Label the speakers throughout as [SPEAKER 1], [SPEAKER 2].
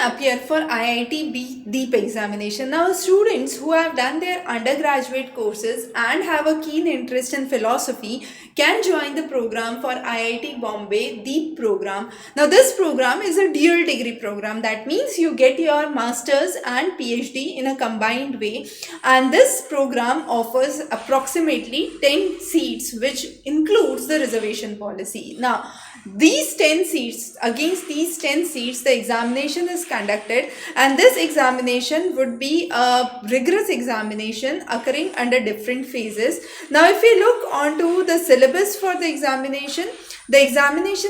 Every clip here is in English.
[SPEAKER 1] appear for IIT Deep examination. Now, students who have done their undergraduate courses and have a keen interest in philosophy can join the program for IIT Bombay Deep program. Now, this program is a dual degree program. That means you get your master's and PhD in a combined way, and this program offers approximately 10 seats, which includes the reservation policy. Now, these 10 seats, against these 10 seats, the examination is conducted, and this examination would be a rigorous examination occurring under different phases. Now, if we look onto the syllabus for the examination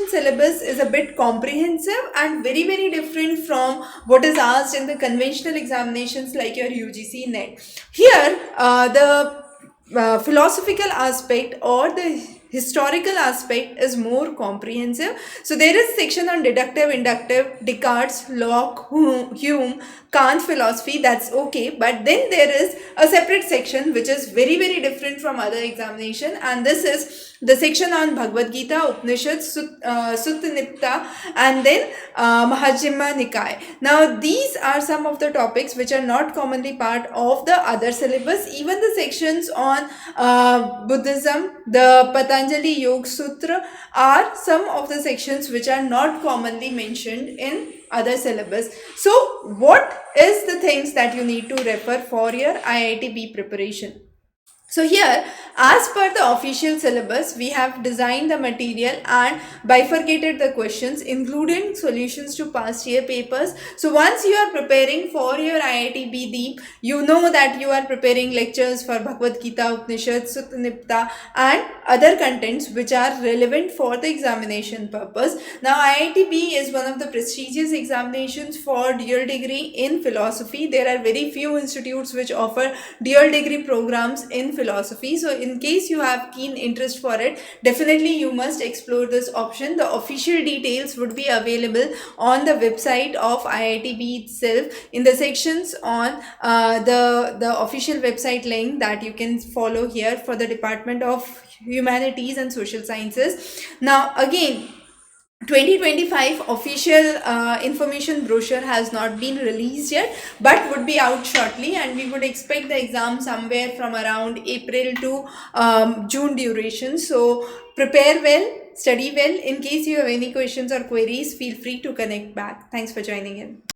[SPEAKER 1] syllabus is a bit comprehensive and very, very different from what is asked in the conventional examinations like your UGC NET. Here, the philosophical aspect or the historical aspect is more comprehensive. So there is section on deductive, inductive, Descartes, Locke, Hume, Kant philosophy, that's okay. But then there is a separate section which is very, very different from other examination, and this is the section on Bhagavad Gita, Upanishad, Sutta Nipta, and then Mahajjhima Nikaya. Now these are some of the topics which are not commonly part of the other syllabus. Even the sections on Buddhism, the Patanjali Yoga Sutra are some of the sections which are not commonly mentioned in other syllabus. So what is the things that you need to refer for your IIT preparation? So here, as per the official syllabus, we have designed the material and bifurcated the questions, including solutions to past year papers. So once you are preparing for your IIT Deep, you know that you are preparing lectures for Bhagavad Gita, Upanishad, Sutta Nipta, and other contents which are relevant for the examination purpose. Now, IIT is one of the prestigious examinations for dual degree in philosophy. There are very few institutes which offer dual degree programs in philosophy. So in case you have keen interest for it, definitely you must explore this option. The official details would be available on the website of IIT itself in the sections on the official website link that you can follow here for the Department of Humanities and Social Sciences. Now again, 2025 official information brochure has not been released yet, but would be out shortly, and we would expect the exam somewhere from around April to June duration. So prepare well, study well. In case you have any questions or queries, feel free to connect back. Thanks for joining in.